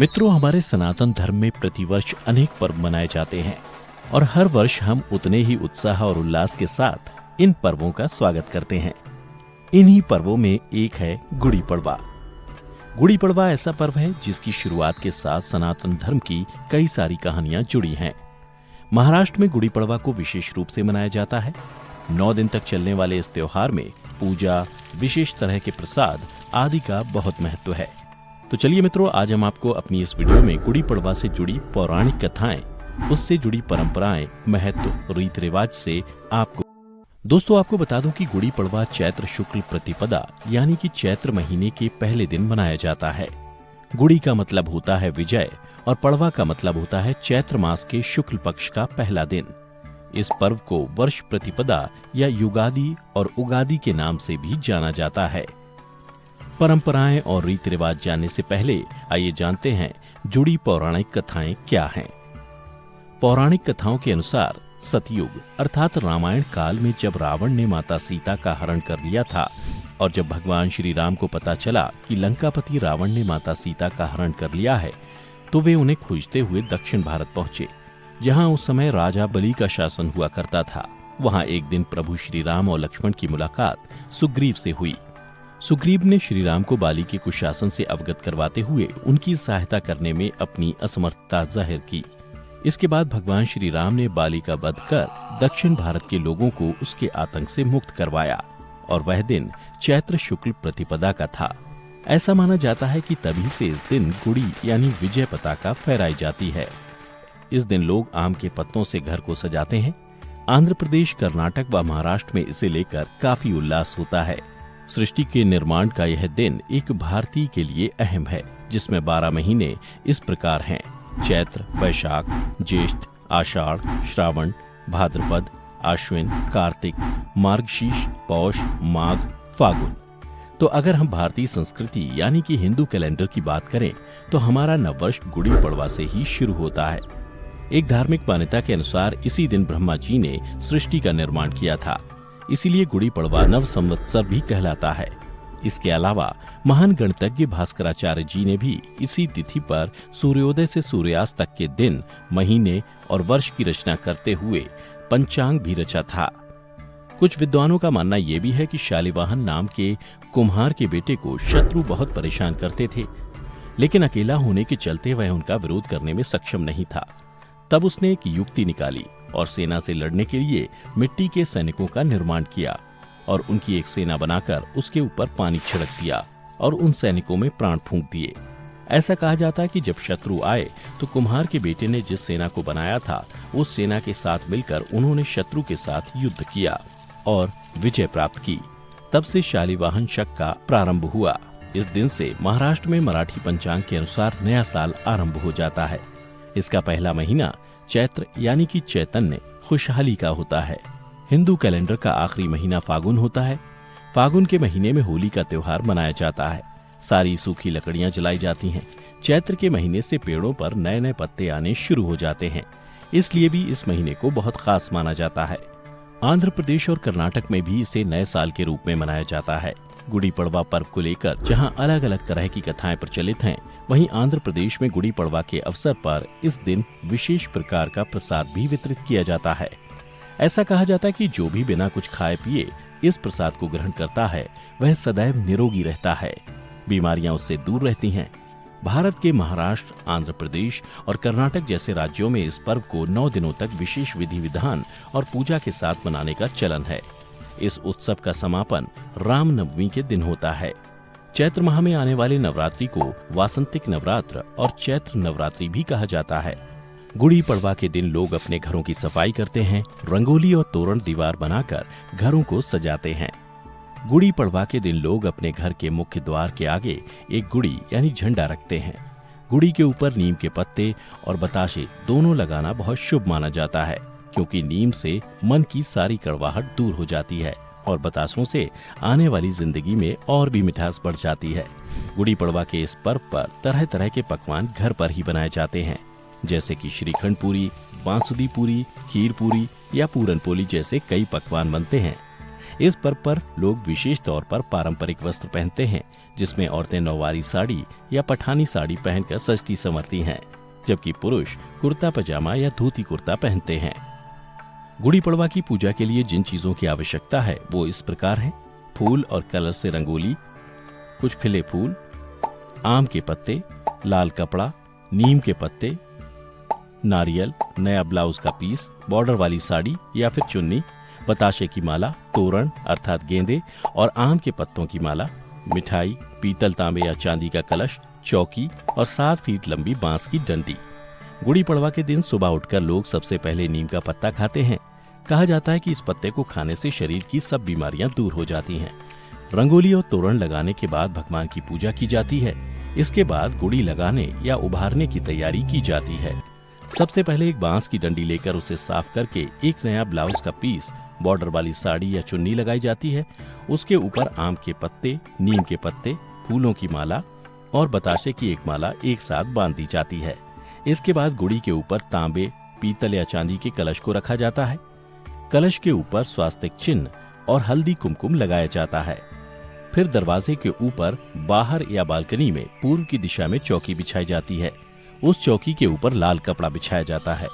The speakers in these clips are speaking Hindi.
मित्रों, हमारे सनातन धर्म में प्रतिवर्ष अनेक पर्व मनाए जाते हैं और हर वर्ष हम उतने ही उत्साह और उल्लास के साथ इन पर्वों का स्वागत करते हैं। इन्हीं पर्वों में एक है गुड़ी पड़वा। गुड़ी पड़वा ऐसा पर्व है जिसकी शुरुआत के साथ सनातन धर्म की कई सारी कहानियां जुड़ी हैं। महाराष्ट्र में गुड़ी पड़वा को विशेष रूप से मनाया जाता है। 9 दिन तक चलने वाले इस त्योहार में पूजा, विशेष तरह के प्रसाद आदि का बहुत महत्व है। तो चलिए मित्रों, आज हम आपको अपनी इस वीडियो में गुड़ी पड़वा से जुड़ी पौराणिक कथाएं, उससे जुड़ी परंपराएं, महत्व, रीत रिवाज से आपको बता दूं कि गुड़ी पड़वा चैत्र शुक्ल प्रतिपदा यानी कि चैत्र महीने के पहले दिन मनाया जाता है। गुड़ी का मतलब होता है विजय और पड़वा का मतलब होता है चैत्र मास के शुक्ल पक्ष का पहला दिन। इस पर्व को वर्ष प्रतिपदा या युगादि और उगादि के नाम से भी जाना जाता है। परंपराएं और रीति रिवाज जानने से पहले आइए जानते हैं जुड़ी पौराणिक कथाएं क्या हैं। पौराणिक कथाओं के अनुसार सतयुग अर्थात रामायण काल में जब रावण ने माता सीता का हरण कर लिया था और जब भगवान श्री राम को पता चला कि लंकापति रावण ने माता सीता का हरण कर लिया है, तो वे उन्हें खोजते हुए दक्षिण भारत पहुंचे, जहां उस समय राजा बलि का शासन हुआ करता था। वहां एक दिन प्रभु श्री राम और लक्ष्मण की मुलाकात सुग्रीव से हुई। सुग्रीव ने श्री राम को बाली के कुशासन से अवगत करवाते हुए उनकी सहायता करने में अपनी असमर्थता जाहिर की। इसके बाद भगवान श्री राम ने बाली का वध कर दक्षिण भारत के लोगों को उसके आतंक से मुक्त करवाया और वह दिन चैत्र शुक्ल प्रतिपदा का था। ऐसा माना जाता है कि तभी से इस दिन गुड़ी यानी विजय पताका फहराई जाती है। इस दिन लोग आम के पत्तों से घर को सजाते हैं। आंध्र प्रदेश, कर्नाटक व महाराष्ट्र में इसे लेकर काफी उल्लास होता है। सृष्टि के निर्माण का यह दिन एक भारतीय के लिए अहम है, जिसमें 12 महीने इस प्रकार हैं: चैत्र, वैशाख, ज्येष्ठ, आषाढ़, श्रावण, भाद्रपद, आश्विन, कार्तिक, मार्गशीर्ष, पौष, माघ, फागुन। तो अगर हम भारतीय संस्कृति यानी कि हिंदू कैलेंडर की बात करें तो हमारा नववर्ष गुड़ी पड़वा से ही शुरू होता है। एक धार्मिक मान्यता के अनुसार इसी दिन ब्रह्मा जी ने सृष्टि का निर्माण किया था, इसीलिए गुड़ी पड़वा नव संवत्सर भी कहलाता है। इसके अलावा महान गणितज्ञ भास्कराचार्य जी ने भी इसी तिथि पर सूर्योदय से सूर्यास्त तक के दिन, महीने और वर्ष की रचना करते हुए पंचांग भी रचा था। कुछ विद्वानों का मानना यह भी है कि शालिवाहन नाम के कुम्हार के बेटे को शत्रु बहुत परेशान करते थे, लेकिन अकेला होने के चलते वह उनका विरोध करने में सक्षम नहीं था। तब उसने एक युक्ति निकाली और सेना से लड़ने के लिए मिट्टी के सैनिकों का निर्माण किया और उनकी एक सेना बनाकर उसके ऊपर पानी छिड़क दिया और उन सैनिकों में प्राण फूंक दिए। ऐसा कहा जाता है कि जब शत्रु आए तो कुम्हार के बेटे ने जिस सेना को बनाया था, उस सेना के साथ मिलकर उन्होंने शत्रु के साथ युद्ध किया और विजय प्राप्त की। तब से शालिवाहन शक का प्रारंभ हुआ। इस दिन से महाराष्ट्र में मराठी पंचांग के अनुसार नया साल आरंभ हो जाता है। इसका पहला महीना चैत्र यानी कि चैतन्य, खुशहाली का होता है। हिंदू कैलेंडर का आखिरी महीना फागुन होता है। फागुन के महीने में होली का त्योहार मनाया जाता है। सारी सूखी लकड़ियां जलाई जाती हैं। चैत्र के महीने से पेड़ों पर नए नए पत्ते आने शुरू हो जाते हैं, इसलिए भी इस महीने को बहुत खास माना जाता है। आंध्र प्रदेश और कर्नाटक में भी इसे नए साल के रूप में मनाया जाता है। गुड़ी पड़वा पर्व को लेकर जहां अलग अलग तरह की कथाएं प्रचलित हैं, वहीं आंध्र प्रदेश में गुड़ी पड़वा के अवसर पर इस दिन विशेष प्रकार का प्रसाद भी वितरित किया जाता है। ऐसा कहा जाता है कि जो भी बिना कुछ खाए पिए इस प्रसाद को ग्रहण करता है, वह सदैव निरोगी रहता है, बीमारियां उससे दूर रहती हैं। भारत के महाराष्ट्र, आंध्र प्रदेश और कर्नाटक जैसे राज्यों में इस पर्व को 9 दिनों तक विशेष विधि विधान और पूजा के साथ मनाने का चलन है। इस उत्सव का समापन रामनवमी के दिन होता है। चैत्र माह में आने वाले नवरात्रि को वासंतिक नवरात्र और चैत्र नवरात्रि भी कहा जाता है। गुड़ी पड़वा के दिन लोग अपने घरों की सफाई करते हैं, रंगोली और तोरण दीवार बनाकर घरों को सजाते हैं। गुड़ी पड़वा के दिन लोग अपने घर के मुख्य द्वार के आगे एक गुड़ी यानी झंडा रखते हैं। गुड़ी के ऊपर नीम के पत्ते और बताशे दोनों लगाना बहुत शुभ माना जाता है, क्योंकि नीम से मन की सारी कड़वाहट दूर हो जाती है और बतासों से आने वाली जिंदगी में और भी मिठास बढ़ जाती है। गुड़ी पड़वा के इस पर्व पर तरह तरह के पकवान घर पर ही बनाए जाते हैं, जैसे कि श्रीखंड पूरी, बांसुरी पूरी, खीर पूरी या पूरन पोली जैसे कई पकवान बनते हैं। इस पर्व पर लोग विशेष तौर पर पारंपरिक वस्त्र पहनते हैं, जिसमें औरतें नौवारी साड़ी या पठानी साड़ी पहनकर सजती संवरती हैं, जबकि पुरुष कुर्ता पजामा या धोती कुर्ता पहनते हैं। गुड़ी पड़वा की पूजा के लिए जिन चीजों की आवश्यकता है वो इस प्रकार है: फूल और कलर से रंगोली, कुछ खिले फूल, आम के पत्ते, लाल कपड़ा, नीम के पत्ते, नारियल, नया ब्लाउज का पीस, बॉर्डर वाली साड़ी या फिर चुन्नी, बताशे की माला, तोरण अर्थात गेंदे और आम के पत्तों की माला, मिठाई, पीतल, तांबे या चांदी का कलश, चौकी और 7 फीट लंबी बांस की डंडी। गुड़ी पड़वा के दिन सुबह उठकर लोग सबसे पहले नीम का पत्ता खाते हैं। कहा जाता है कि इस पत्ते को खाने से शरीर की सब बीमारियां दूर हो जाती हैं। रंगोली और तोरण लगाने के बाद भगवान की पूजा की जाती है। इसके बाद गुड़ी लगाने या उभारने की तैयारी की जाती है। सबसे पहले एक बांस की डंडी लेकर उसे साफ करके एक नया ब्लाउज का पीस, बॉर्डर वाली साड़ी या चुन्नी लगाई जाती है। उसके ऊपर आम के पत्ते, नीम के पत्ते, फूलों की माला और बताशे की एक माला एक साथ बांध दी जाती है। इसके बाद गुड़ी के ऊपर तांबे, पीतल या चांदी के कलश को रखा जाता है। कलश के ऊपर स्वास्तिक चिन्ह और हल्दी कुमकुम लगाया जाता है। फिर दरवाजे के ऊपर, बाहर या बालकनी में पूर्व की दिशा में चौकी बिछाई जाती है। उस चौकी के ऊपर लाल कपड़ा बिछाया जाता है।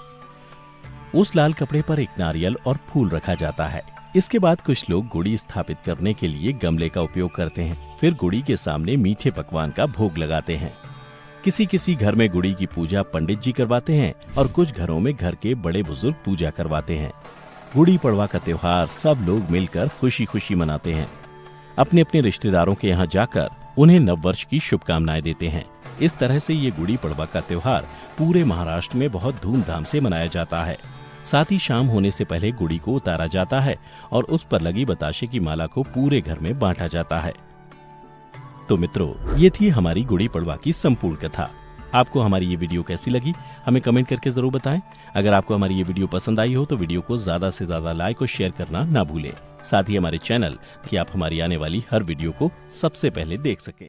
उस लाल कपड़े पर एक नारियल और फूल रखा जाता है। इसके बाद कुछ लोग गुड़ी स्थापित करने के लिए गमले का उपयोग करते हैं। फिर गुड़ी के सामने मीठे पकवान का भोग लगाते हैं। किसी किसी घर में गुड़ी की पूजा पंडित जी करवाते हैं और कुछ घरों में घर के बड़े बुजुर्ग पूजा करवाते हैं। गुड़ी पड़वा का त्योहार सब लोग मिलकर खुशी खुशी मनाते हैं। अपने अपने रिश्तेदारों के यहाँ जाकर उन्हें नववर्ष की शुभकामनाएं देते हैं। इस तरह से ये गुड़ी पड़वा का त्योहार पूरे महाराष्ट्र में बहुत धूमधाम से मनाया जाता है। साथ ही शाम होने से पहले गुड़ी को उतारा जाता है और उस पर लगी बताशे की माला को पूरे घर में बांटा जाता है। तो मित्रों, ये थी हमारी गुड़ी पड़वा की संपूर्ण कथा। आपको हमारी ये वीडियो कैसी लगी हमें कमेंट करके जरूर बताएं। अगर आपको हमारी ये वीडियो पसंद आई हो तो वीडियो को ज्यादा से ज्यादा लाइक और शेयर करना ना भूलें। साथ ही हमारे चैनल कि आप हमारी आने वाली हर वीडियो को सबसे पहले देख सकें।